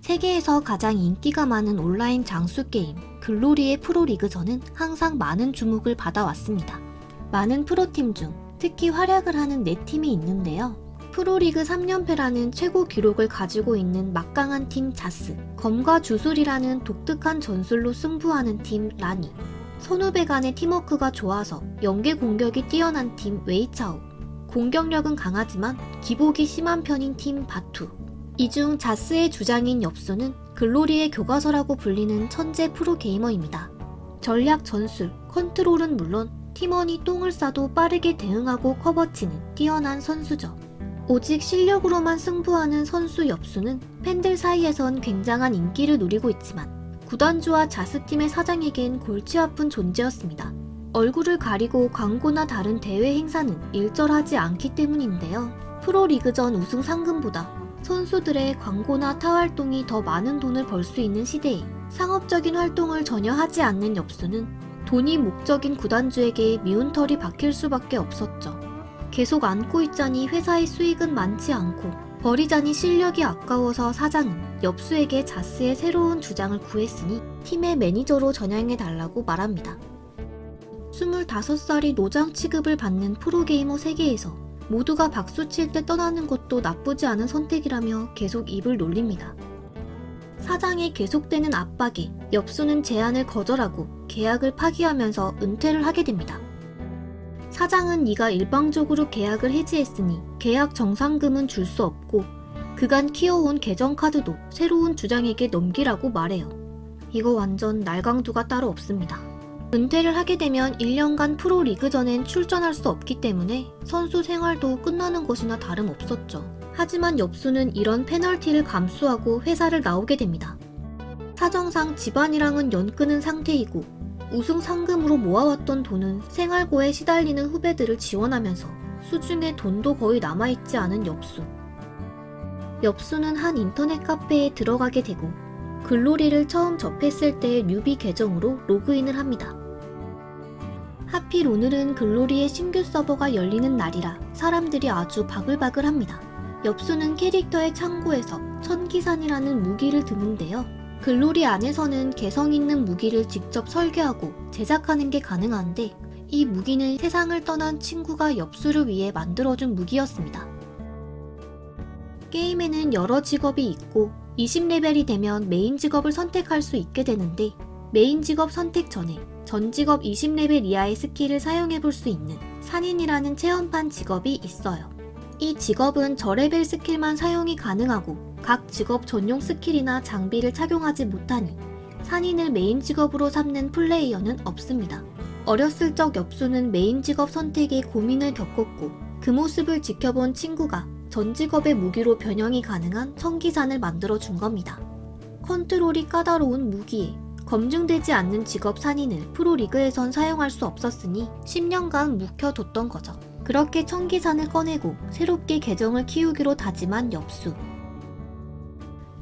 세계에서 가장 인기가 많은 온라인 장수 게임 글로리의 프로리그전은 항상 많은 주목을 받아왔습니다. 많은 프로팀 중 특히 활약을 하는 4팀이 있는데요. 프로리그 3연패라는 최고 기록을 가지고 있는 막강한 팀 자스, 검과 주술이라는 독특한 전술로 승부하는 팀 라니, 선후배 간의 팀워크가 좋아서 연계 공격이 뛰어난 팀 웨이차오, 공격력은 강하지만 기복이 심한 편인 팀 바투. 이 중 자스의 주장인 엽수는 글로리의 교과서라고 불리는 천재 프로게이머입니다. 전략 전술, 컨트롤은 물론 팀원이 똥을 싸도 빠르게 대응하고 커버치는 뛰어난 선수죠. 오직 실력으로만 승부하는 선수 엽수는 팬들 사이에선 굉장한 인기를 누리고 있지만 구단주와 자스팀의 사장에겐 골치 아픈 존재였습니다. 얼굴을 가리고 광고나 다른 대회 행사는 일절하지 않기 때문인데요. 프로리그전 우승 상금보다 선수들의 광고나 타 활동이 더 많은 돈을 벌 수 있는 시대에 상업적인 활동을 전혀 하지 않는 엽수는 돈이 목적인 구단주에게 미운 털이 박힐 수밖에 없었죠. 계속 안고 있자니 회사의 수익은 많지 않고 버리자니 실력이 아까워서 사장은 엽수에게 자스의 새로운 주장을 구했으니 팀의 매니저로 전향해달라고 말합니다. 25살이 노장 취급을 받는 프로게이머 세계에서 모두가 박수칠 때 떠나는 것도 나쁘지 않은 선택이라며 계속 입을 놀립니다. 사장의 계속되는 압박에 엽수는 제안을 거절하고 계약을 파기하면서 은퇴를 하게 됩니다. 사장은 네가 일방적으로 계약을 해지했으니 계약 정상금은 줄 수 없고 그간 키워온 계정카드도 새로운 주장에게 넘기라고 말해요. 이거 완전 날강도가 따로 없습니다. 은퇴를 하게 되면 1년간 프로리그전엔 출전할 수 없기 때문에 선수 생활도 끝나는 것이나 다름없었죠. 하지만 엽수는 이런 페널티를 감수하고 회사를 나오게 됩니다. 사정상 집안이랑은 연 끊은 상태이고 우승 상금으로 모아왔던 돈은 생활고에 시달리는 후배들을 지원하면서 수중에 돈도 거의 남아있지 않은 엽수. 엽수는 한 인터넷 카페에 들어가게 되고 글로리를 처음 접했을 때의 뉴비 계정으로 로그인을 합니다. 하필 오늘은 글로리의 신규 서버가 열리는 날이라 사람들이 아주 바글바글합니다. 엽수는 캐릭터의 창고에서 천기산이라는 무기를 드는데요. 글로리 안에서는 개성 있는 무기를 직접 설계하고 제작하는 게 가능한데 이 무기는 세상을 떠난 친구가 엽수를 위해 만들어준 무기였습니다. 게임에는 여러 직업이 있고 20레벨이 되면 메인 직업을 선택할 수 있게 되는데 메인 직업 선택 전에 전 직업 20레벨 이하의 스킬을 사용해볼 수 있는 산인이라는 체험판 직업이 있어요. 이 직업은 저레벨 스킬만 사용이 가능하고 각 직업 전용 스킬이나 장비를 착용하지 못하니 산인을 메인 직업으로 삼는 플레이어는 없습니다. 어렸을 적 엽수는 메인 직업 선택에 고민을 겪었고 그 모습을 지켜본 친구가 전 직업의 무기로 변형이 가능한 청기산을 만들어 준 겁니다. 컨트롤이 까다로운 무기에 검증되지 않는 직업 산인을 프로리그에선 사용할 수 없었으니 10년간 묵혀뒀던 거죠. 그렇게 청기산을 꺼내고 새롭게 계정을 키우기로 다짐한 엽수.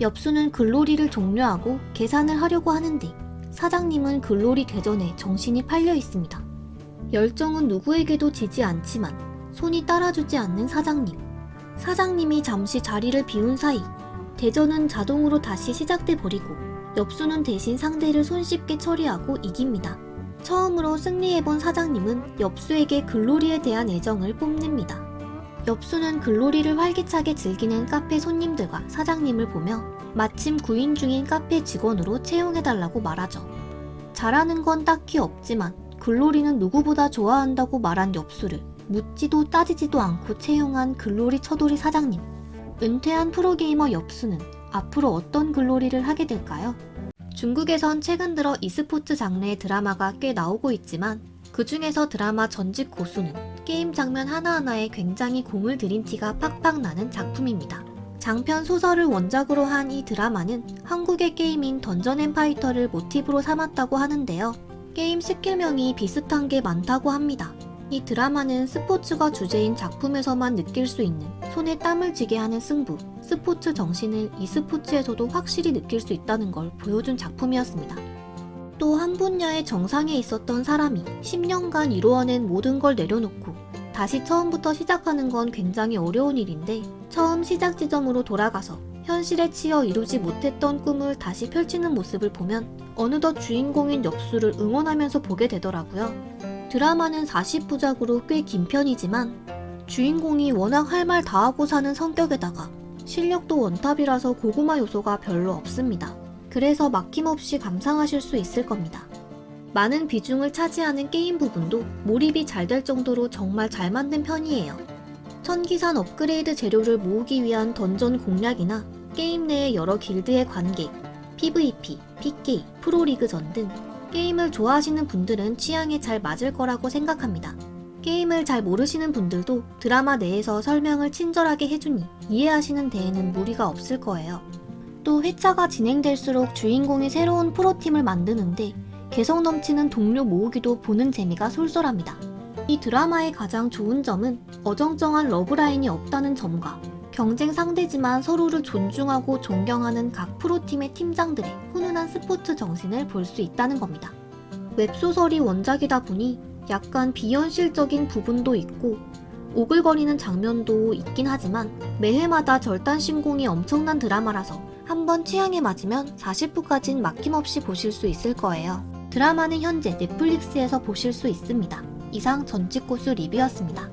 엽수는 글로리를 종료하고 계산을 하려고 하는데 사장님은 글로리 대전에 정신이 팔려 있습니다. 열정은 누구에게도 지지 않지만 손이 따라주지 않는 사장님. 사장님이 잠시 자리를 비운 사이 대전은 자동으로 다시 시작돼 버리고 엽수는 대신 상대를 손쉽게 처리하고 이깁니다. 처음으로 승리해본 사장님은 엽수에게 글로리에 대한 애정을 뽐냅니다. 엽수는 글로리를 활기차게 즐기는 카페 손님들과 사장님을 보며 마침 구인 중인 카페 직원으로 채용해달라고 말하죠. 잘하는 건 딱히 없지만 글로리는 누구보다 좋아한다고 말한 엽수를 묻지도 따지지도 않고 채용한 글로리 처돌이 사장님. 은퇴한 프로게이머 엽수는 앞으로 어떤 글로리를 하게 될까요? 중국에선 최근 들어 e스포츠 장르의 드라마가 꽤 나오고 있지만 그 중에서 드라마 전직 고수는 게임 장면 하나하나에 굉장히 공을 들인 티가 팍팍 나는 작품입니다. 장편 소설을 원작으로 한 이 드라마는 한국의 게임인 던전앤파이터를 모티브로 삼았다고 하는데요. 게임 스킬명이 비슷한 게 많다고 합니다. 이 드라마는 스포츠가 주제인 작품에서만 느낄 수 있는 손에 땀을 쥐게 하는 승부, 스포츠 정신을 e스포츠에서도 확실히 느낄 수 있다는 걸 보여준 작품이었습니다. 또 한 분야의 정상에 있었던 사람이 10년간 이루어낸 모든 걸 내려놓고 다시 처음부터 시작하는 건 굉장히 어려운 일인데 처음 시작 지점으로 돌아가서 현실에 치여 이루지 못했던 꿈을 다시 펼치는 모습을 보면 어느덧 주인공인 엽수를 응원하면서 보게 되더라고요. 드라마는 40부작으로 꽤 긴 편이지만 주인공이 워낙 할 말 다 하고 사는 성격에다가 실력도 원탑이라서 고구마 요소가 별로 없습니다. 그래서 막힘없이 감상하실 수 있을 겁니다. 많은 비중을 차지하는 게임 부분도 몰입이 잘 될 정도로 정말 잘 만든 편이에요. 천기산 업그레이드 재료를 모으기 위한 던전 공략이나 게임 내의 여러 길드의 관계, PVP, PK, 프로리그전 등 게임을 좋아하시는 분들은 취향에 잘 맞을 거라고 생각합니다. 게임을 잘 모르시는 분들도 드라마 내에서 설명을 친절하게 해주니 이해하시는 데에는 무리가 없을 거예요. 또 회차가 진행될수록 주인공이 새로운 프로팀을 만드는데 개성 넘치는 동료 모으기도 보는 재미가 쏠쏠합니다. 이 드라마의 가장 좋은 점은 어정쩡한 러브라인이 없다는 점과 경쟁 상대지만 서로를 존중하고 존경하는 각 프로팀의 팀장들의 훈훈한 스포츠 정신을 볼 수 있다는 겁니다. 웹소설이 원작이다 보니 약간 비현실적인 부분도 있고 오글거리는 장면도 있긴 하지만 매회마다 절단 신공이 엄청난 드라마라서 한번 취향에 맞으면 40부까진 막힘없이 보실 수 있을 거예요. 드라마는 현재 넷플릭스에서 보실 수 있습니다. 이상 전직고수 리뷰였습니다.